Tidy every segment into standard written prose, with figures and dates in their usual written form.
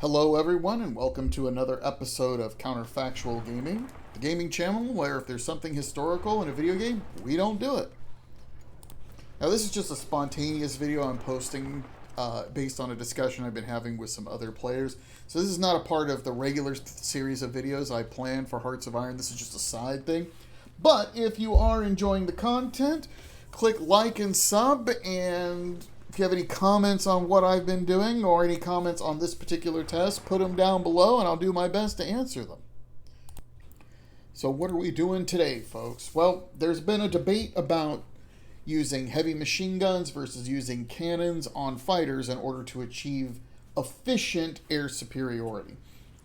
Hello everyone and welcome to another episode of Counterfactual Gaming, the gaming channel where if there's something historical in a video game, we don't do it. Now this is just a spontaneous video I'm posting based on a discussion I've been having with some other players. So this is not a part of the regular series of videos I planned for Hearts of Iron. This is just a side thing. But if you are enjoying the content, click like and sub, and if you have any comments on what I've been doing or any comments on this particular test, put them down below and I'll do my best to answer them. So what are we doing today, folks? Well, there's been a debate about using heavy machine guns versus using cannons on fighters in order to achieve efficient air superiority.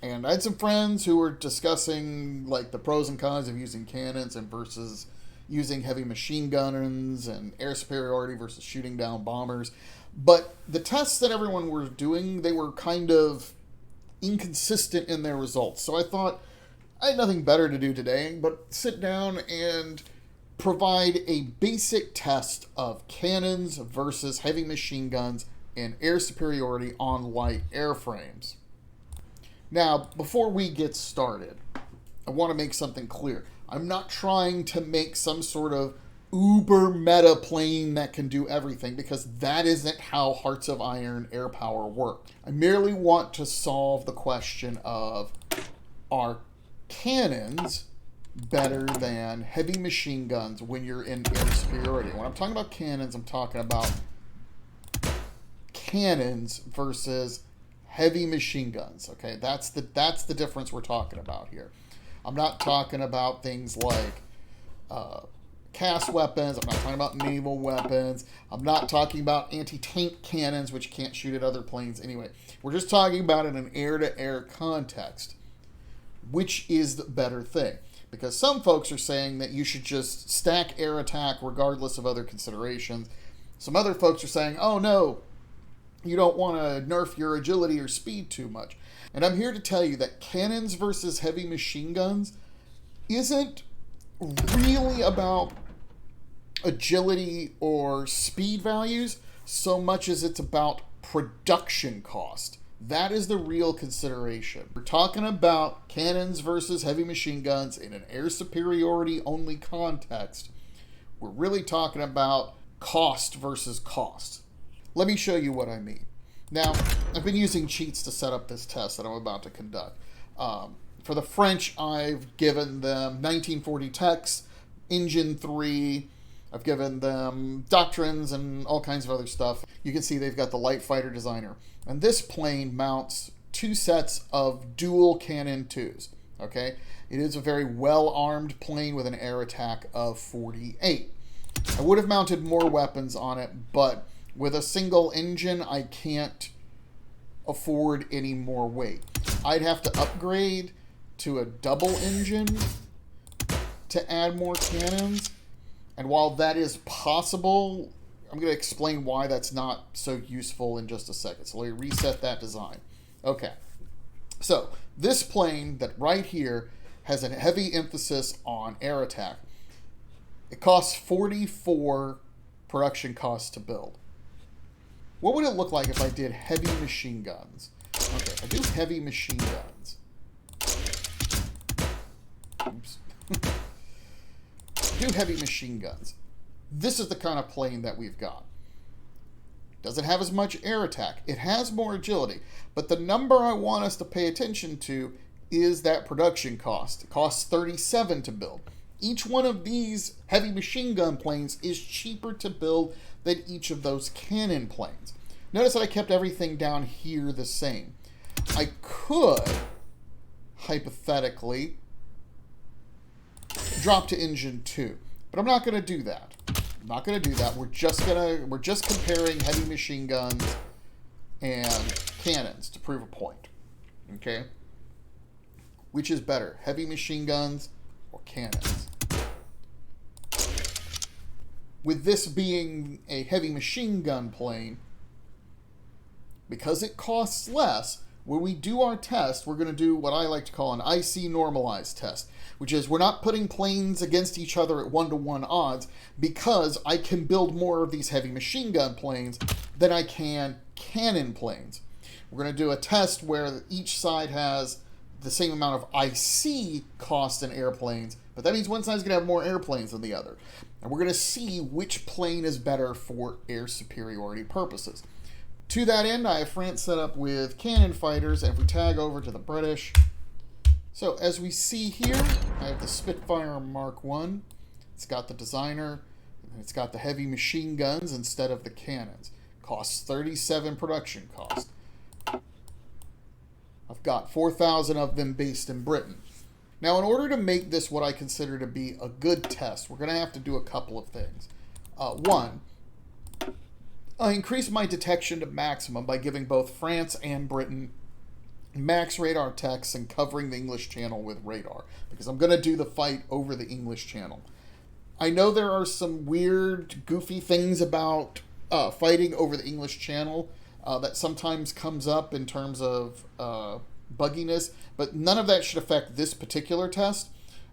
And I had some friends who were discussing like the pros and cons of using cannons and versus using heavy machine guns and air superiority versus shooting down bombers. But the tests that everyone was doing, they were kind of inconsistent in their results. So I thought I had nothing better to do today but sit down and provide a basic test of cannons versus heavy machine guns and air superiority on light airframes. Now, before we get started, I want to make something clear. I'm not trying to make some sort of uber meta plane that can do everything, because that isn't how Hearts of Iron air power work. I merely want to solve the question of, are cannons better than heavy machine guns when you're in air superiority? When I'm talking about cannons, I'm talking about cannons versus heavy machine guns. Okay, that's the difference we're talking about here. I'm not talking about things like cast weapons. I'm not talking about naval weapons. I'm not talking about anti-tank cannons, which can't shoot at other planes anyway. We're just talking about in an air-to-air context, which is the better thing. Because some folks are saying that you should just stack air attack regardless of other considerations. Some other folks are saying, oh no, you don't want to nerf your agility or speed too much. And I'm here to tell you that cannons versus heavy machine guns isn't really about agility or speed values so much as it's about production cost. That is the real consideration. We're talking about cannons versus heavy machine guns in an air superiority only context. We're really talking about cost versus cost. Let me show you what I mean. Now, I've been using cheats to set up this test that I'm about to conduct. For the French, I've given them 1940 techs, engine 3. I've given them doctrines and all kinds of other stuff. You can see they've got the light fighter designer. And this plane mounts 2 sets of dual cannon 2s. Okay? It is a very well-armed plane with an air attack of 48. I would have mounted more weapons on it, but with a single engine, I can't afford any more weight. I'd have to upgrade to a double engine to add more cannons. And while that is possible, I'm going to explain why that's not so useful in just a second. So let me reset that design. Okay. So this plane that right here has a heavy emphasis on air attack. It costs 44 production costs to build. What would it look like if I did heavy machine guns? Okay, I do heavy machine guns. Oops. I do heavy machine guns. This is the kind of plane that we've got. Doesn't have as much air attack. It has more agility. But the number I want us to pay attention to is that production cost. It costs 37 to build. Each one of these heavy machine gun planes is cheaper to build than each of those cannon planes. Notice that I kept everything down here the same. I could, hypothetically, drop to engine 2, but I'm not going to do that. I'm not going to do that. We're just comparing heavy machine guns and cannons to prove a point. Okay? Which is better, heavy machine guns or cannons? With this being a heavy machine gun plane, because it costs less, when we do our test, we're going to do what I like to call an IC normalized test, which is we're not putting planes against each other at 1-to-1 odds, because I can build more of these heavy machine gun planes than I can cannon planes. We're going to do a test where each side has the same amount of IC cost in airplanes, but that means one side's going to have more airplanes than the other. And we're going to see which plane is better for air superiority purposes. To that end, I have France set up with cannon fighters, and if we tag over to the British, so as we see here, I have the Spitfire Mark 1. It's got the designer, and it's got the heavy machine guns instead of the cannons. Costs 37 production cost. I've got 4,000 of them based in Britain. Now, in order to make this what I consider to be a good test, we're going to have to do a couple of things. One, I increase my detection to maximum by giving both France and Britain max radar techs and covering the English Channel with radar, because I'm going to do the fight over the English Channel. I know there are some weird, goofy things about fighting over the English Channel that sometimes comes up in terms of bugginess, but none of that should affect this particular test.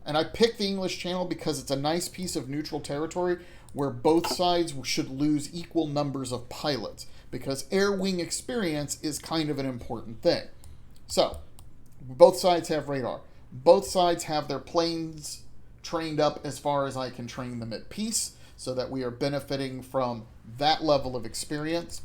And I picked the English Channel because it's a nice piece of neutral territory where both sides should lose equal numbers of pilots, because air wing experience is kind of an important thing. So, both sides have radar. Both sides have their planes trained up as far as I can train them at peace, so that we are benefiting from that level of experience.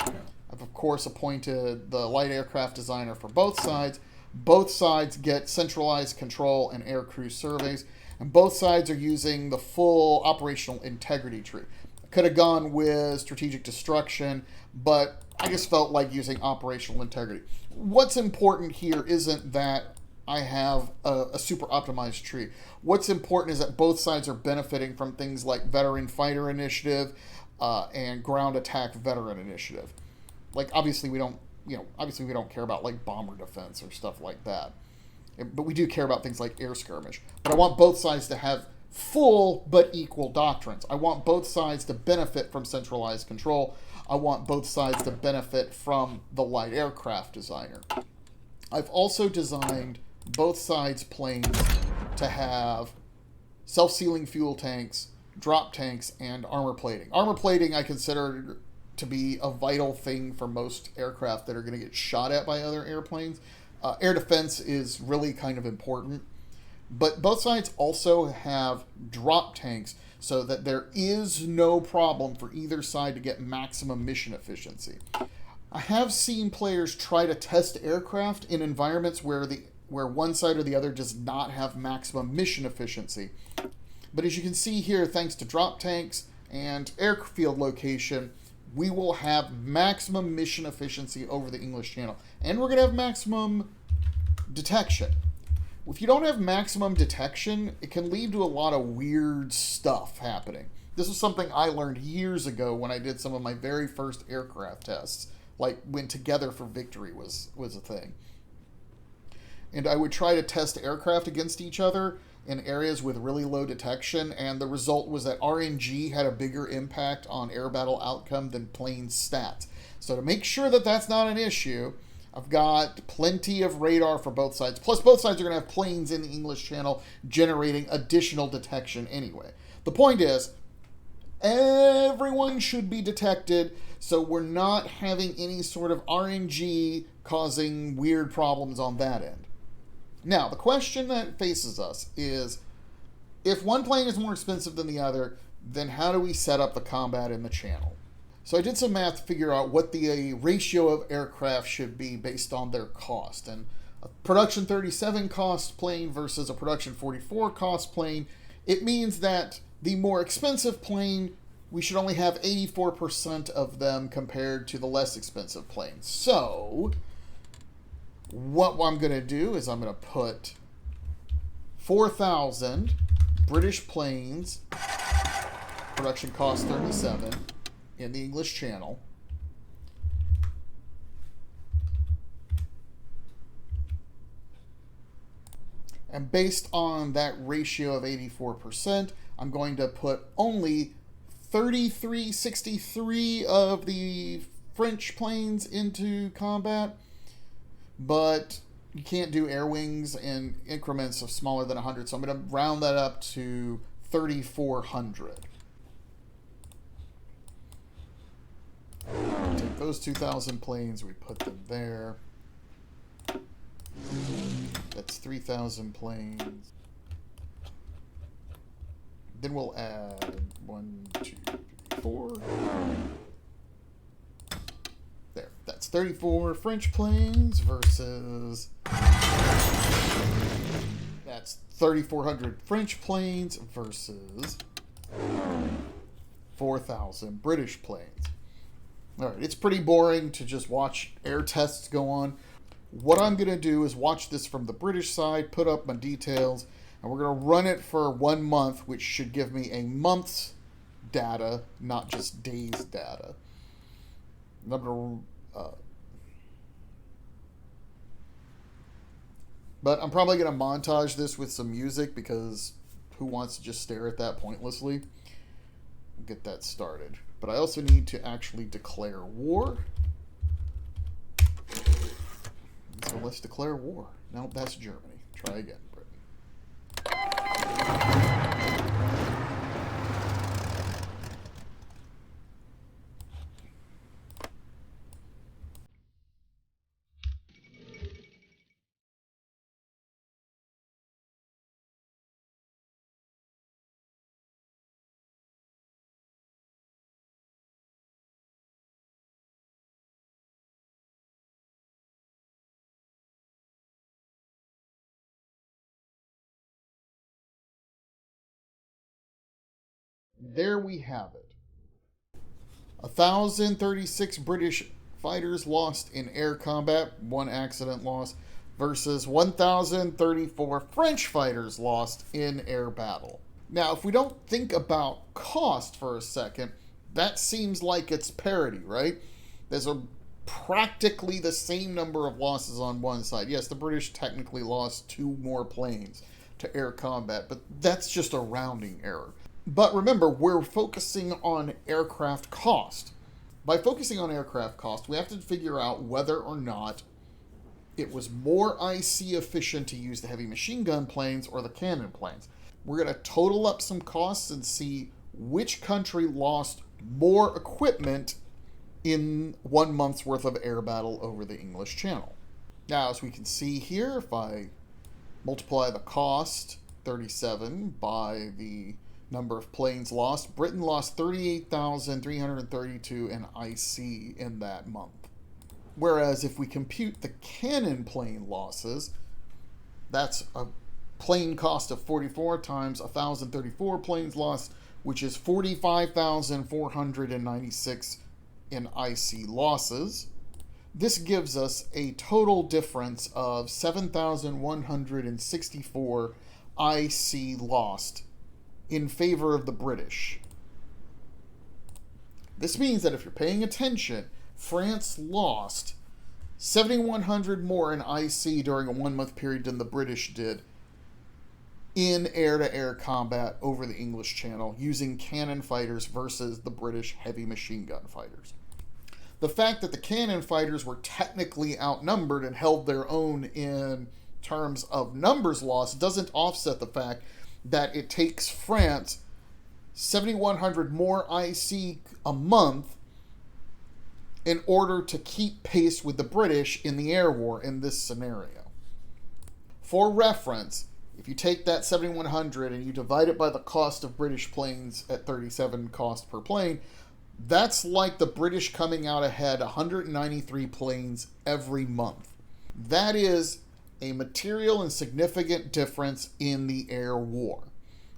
I've, of course, appointed the light aircraft designer for both sides. Both sides get centralized control and air crew surveys, and both sides are using the full operational integrity tree. I could have gone with strategic destruction, but I just felt like using operational integrity. What's important here isn't that I have a super optimized tree. What's important is that both sides are benefiting from things like veteran fighter initiative and ground attack veteran initiative. Like, obviously we don't care about like bomber defense or stuff like that. But we do care about things like air skirmish. But I want both sides to have full but equal doctrines. I want both sides to benefit from centralized control. I want both sides to benefit from the light aircraft designer. I've also designed both sides' planes to have self-sealing fuel tanks, drop tanks, and armor plating. Armor plating I consider to be a vital thing for most aircraft that are going to get shot at by other airplanes. Air defense is really kind of important. But both sides also have drop tanks so that there is no problem for either side to get maximum mission efficiency. I have seen players try to test aircraft in environments where one side or the other does not have maximum mission efficiency. But as you can see here, thanks to drop tanks and airfield location, we will have maximum mission efficiency over the English Channel. And we're going to have maximum detection. If you don't have maximum detection, it can lead to a lot of weird stuff happening. This was something I learned years ago when I did some of my very first aircraft tests, like when Together for Victory was a thing. And I would try to test aircraft against each other in areas with really low detection, and the result was that RNG had a bigger impact on air battle outcome than plane stats. So to make sure that that's not an issue, I've got plenty of radar for both sides. Plus, both sides are going to have planes in the English Channel generating additional detection anyway. The point is, everyone should be detected, so we're not having any sort of RNG causing weird problems on that end. Now, the question that faces us is, if one plane is more expensive than the other, then how do we set up the combat in the channel? So I did some math to figure out what the ratio of aircraft should be based on their cost. And a production 37 cost plane versus a production 44 cost plane, it means that the more expensive plane, we should only have 84% of them compared to the less expensive plane. So what I'm going to do is I'm going to put 4,000 British planes, production cost 37, in the English Channel. And based on that ratio of 84%, I'm going to put only 3363 of the French planes into combat. But you can't do air wings in increments of smaller than 100, so I'm going to round that up to 3,400. Take those 2,000 planes, we put them there. that's 3,000 planes. Then we'll add 1, 2, 3, 4. There, that's 34 French planes versus... That's 3,400 French planes versus 4,000 British planes. All right, it's pretty boring to just watch air tests go on. What I'm going to do is watch this from the British side, put up my details, and we're going to run it for 1 month, which should give me a month's data, not just days data. And I'm going to... But I'm probably going to montage this with some music because who wants to just stare at that pointlessly? Get that started. But I also need to actually declare war. So let's declare war. No, that's Germany. Try again, Britain. There we have it. 1,036 British fighters lost in air combat, 1 accident loss, versus 1,034 French fighters lost in air battle. Now, if we don't think about cost for a second, that seems like it's parity, right? There's practically the same number of losses on one side. Yes, the British technically lost 2 more planes to air combat, but that's just a rounding error. But remember, we're focusing on aircraft cost. By focusing on aircraft cost, we have to figure out whether or not it was more IC efficient to use the heavy machine gun planes or the cannon planes. We're going to total up some costs and see which country lost more equipment in 1 month's worth of air battle over the English Channel. Now, as we can see here, if I multiply the cost, 37, by the number of planes lost, Britain lost 38,332 in IC in that month. Whereas if we compute the cannon plane losses, that's a plane cost of 44 times 1,034 planes lost, which is 45,496 in IC losses. This gives us a total difference of 7,164 IC lost in favor of the British. This means that if you're paying attention, France lost 7,100 more in IC during a 1 month period than the British did in air-to-air combat over the English Channel using cannon fighters versus the British heavy machine gun fighters. The fact that the cannon fighters were technically outnumbered and held their own in terms of numbers lost doesn't offset the fact that it takes France 7,100 more IC a month in order to keep pace with the British in the air war in this scenario. For reference, if you take that 7,100 and you divide it by the cost of British planes at 37 cost per plane, that's like the British coming out ahead 193 planes every month. That is a material and significant difference in the air war.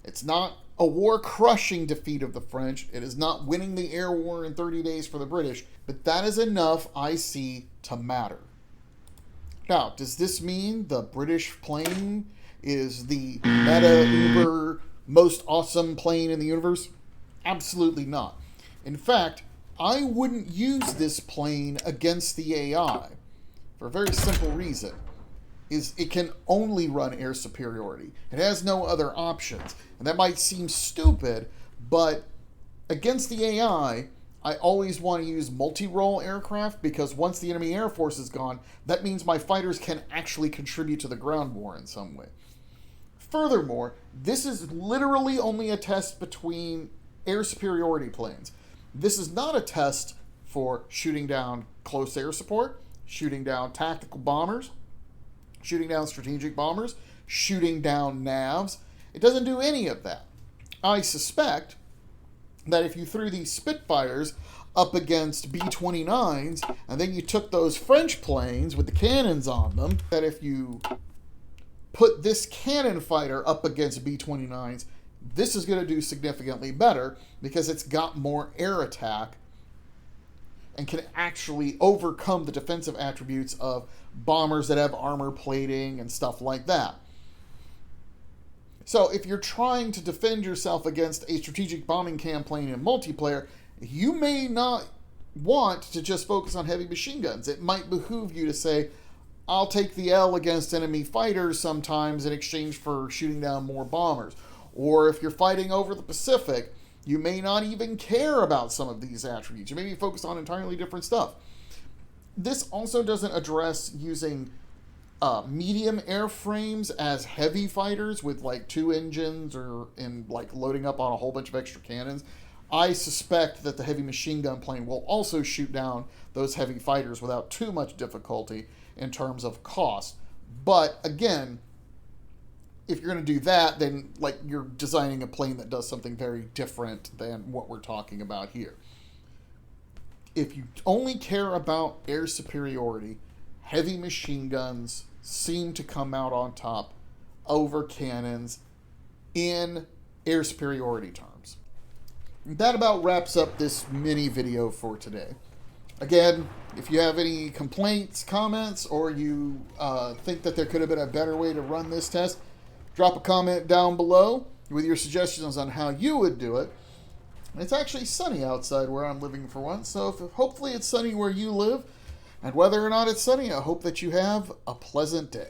It's not a war-crushing defeat of the French. It is not winning the air war in 30 days for the British, but that is enough IC to matter. Now, does this mean the British plane is the meta uber most awesome plane in the universe? Absolutely not. In fact, I wouldn't use this plane against the AI for a very simple reason. Is it can only run air superiority. It has no other options. And that might seem stupid, but against the AI, I always want to use multi-role aircraft because once the enemy air force is gone, that means my fighters can actually contribute to the ground war in some way. Furthermore, this is literally only a test between air superiority planes. This is not a test for shooting down close air support, shooting down tactical bombers, shooting down strategic bombers, shooting down navs. It doesn't do any of that. I suspect that if you threw these Spitfires up against B-29s, and then you took those French planes with the cannons on them, that if you put this cannon fighter up against B-29s, this is going to do significantly better because it's got more air attack and can actually overcome the defensive attributes of bombers that have armor plating and stuff like that. So if you're trying to defend yourself against a strategic bombing campaign in multiplayer, you may not want to just focus on heavy machine guns. It might behoove you to say, I'll take the L against enemy fighters sometimes in exchange for shooting down more bombers. Or if you're fighting over the Pacific, you may not even care about some of these attributes. You may be focused on entirely different stuff. This also doesn't address using medium airframes as heavy fighters with like 2 engines or like loading up on a whole bunch of extra cannons. I suspect that the heavy machine gun plane will also shoot down those heavy fighters without too much difficulty in terms of cost. But again, if you're going to do that, then like you're designing a plane that does something very different than what we're talking about here. If you only care about air superiority, heavy machine guns seem to come out on top over cannons in air superiority terms. That about wraps up this mini video for today. Again, if you have any complaints, comments, or you think that there could have been a better way to run this test, drop a comment down below with your suggestions on how you would do it. It's actually sunny outside where I'm living for once, so hopefully it's sunny where you live. And whether or not it's sunny, I hope that you have a pleasant day.